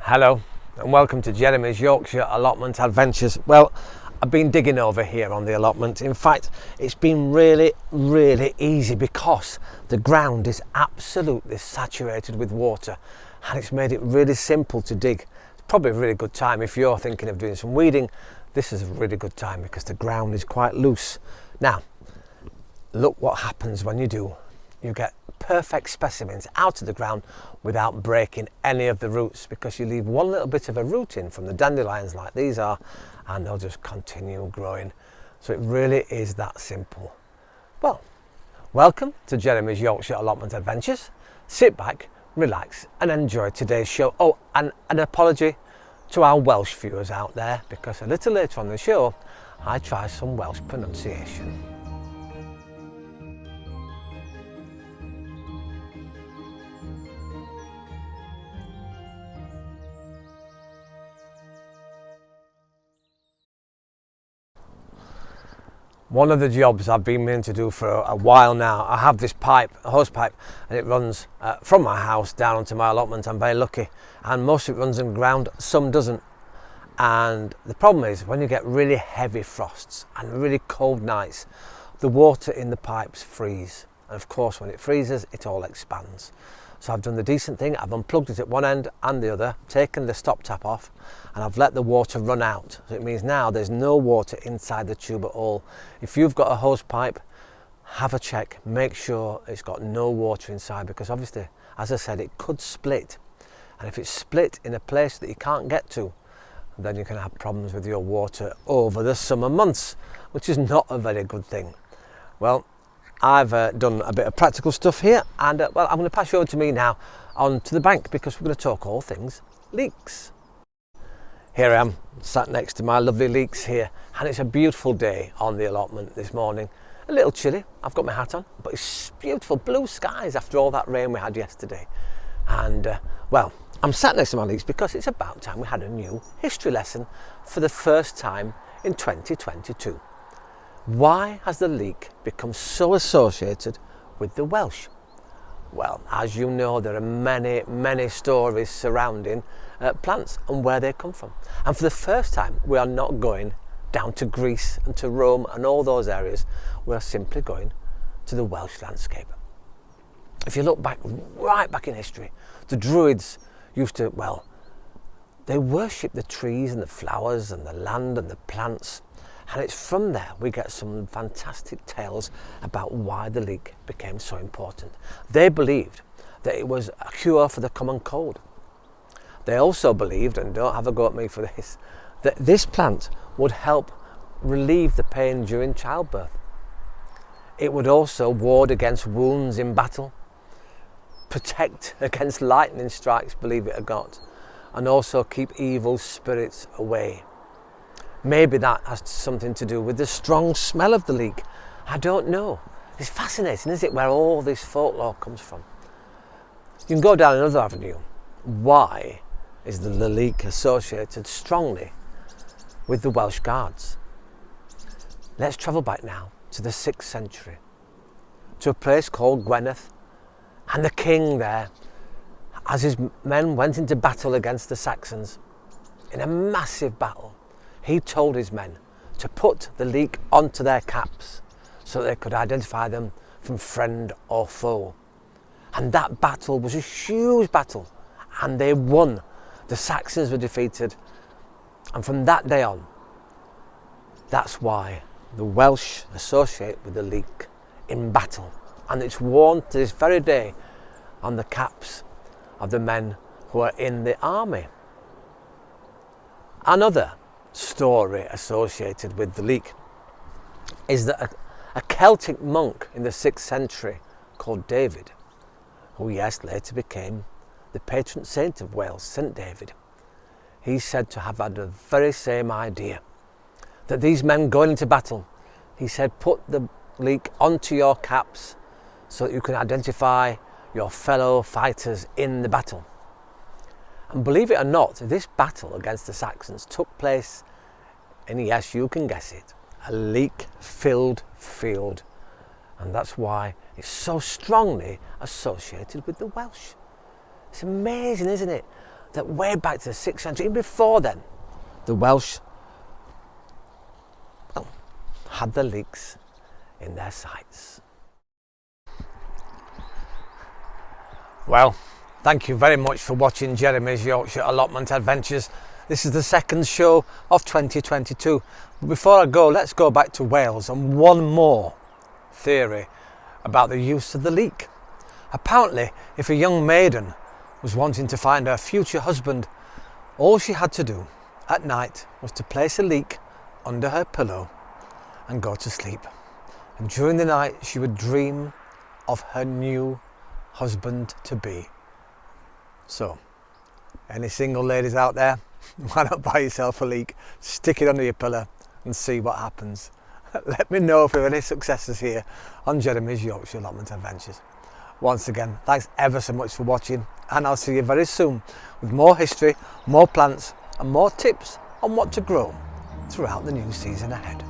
Hello and welcome to Jeremy's Yorkshire Allotment Adventures. Well, I've been digging over here on the allotment. In fact, it's been really easy because the ground is absolutely saturated with water and it's made it really simple to dig. It's probably a really good time if you're thinking of doing some weeding. This is a really good time because the ground is quite loose. Now, look what happens when you do. You get perfect specimens out of the ground without breaking any of the roots, because you leave one little bit of a root in from the dandelions like these are and they'll just continue growing. So it really is that simple. Well, welcome to Jeremy's Yorkshire Allotment Adventures. Sit back, relax and enjoy today's show. Oh, and an apology to our Welsh viewers out there, because a little later on the show I try some Welsh pronunciation. One of the jobs I've been meaning to do for a while now, I have this pipe, a hose pipe, and it runs from my house down onto my allotment. I'm very lucky, and most of it runs underground, some doesn't. And the problem is when you get really heavy frosts and really cold nights, the water in the pipes freeze. And of course when it freezes, it all expands. So I've done the decent thing, I've unplugged it at one end and the other, taken the stop tap off, and I've let the water run out. So it means now there's no water inside the tube at all. If you've got a hose pipe, have a check, make sure it's got no water inside, because obviously, as I said, it could split. And if it's split in a place that you can't get to, then you can have problems with your water over the summer months, which is not a very good thing. Well, I've done a bit of practical stuff here, and well, I'm going to pass you over to me now on to the bank, because we're going to talk all things leeks. Here I am, sat next to my lovely leeks here, and it's a beautiful day on the allotment this morning. A little chilly, I've got my hat on, but it's beautiful blue skies after all that rain we had yesterday. And well, I'm sat next to my leeks because it's about time we had a new history lesson for the first time in 2022. Why has the leek become so associated with the Welsh? Well, as you know, there are many stories surrounding plants and where they come from. And for the first time, we are not going down to Greece and to Rome and all those areas. We are simply going to the Welsh landscape. If you look back, right back in history, the Druids used to, well, they worshipped the trees and the flowers and the land and the plants. And it's from there we get some fantastic tales about why the leek became so important. They believed that it was a cure for the common cold. They also believed, and don't have a go at me for this, that this plant would help relieve the pain during childbirth. It would also ward against wounds in battle, protect against lightning strikes, believe it or not, and also keep evil spirits away. Maybe that has something to do with the strong smell of the leek. I don't know. It's fascinating, isn't it, where all this folklore comes from. You can go down another avenue. Why is the leek associated strongly with the Welsh guards? Let's travel back now to the 6th century, to a place called Gwynedd, and the king there, as his men went into battle against the Saxons, in a massive battle, he told his men to put the leek onto their caps so they could identify them from friend or foe. And that battle was a huge battle, and they won. The Saxons were defeated, and from that day on, that's why the Welsh associate with the leek in battle, and it's worn to this very day on the caps of the men who are in the army. Another story associated with the leek is that a Celtic monk in the 6th century called David, who yes later became the patron saint of Wales, St. David, he's said to have had the very same idea, that these men going into battle, he said, put the leek onto your caps so that you can identify your fellow fighters in the battle. And believe it or not, this battle against the Saxons took place in, yes, you can guess it, a leek-filled field. And that's why it's so strongly associated with the Welsh. It's amazing, isn't it? that way back to the 6th century, even before then, the Welsh had the leeks in their sights. Well, thank you very much for watching Jeremy's Yorkshire Allotment Adventures. This is the second show of 2022. But before I go, let's go back to Wales and one more theory about the use of the leek. Apparently, if a young maiden was wanting to find her future husband, all she had to do at night was to place a leek under her pillow and go to sleep. And during the night she would dream of her new husband-to-be. So, any single ladies out there, why not buy yourself a leek, stick it under your pillow and see what happens. Let me know if there are any successes here on Jeremy's Yorkshire Allotment Adventures. Once again, thanks ever so much for watching, and I'll see you very soon with more history, more plants and more tips on what to grow throughout the new season ahead.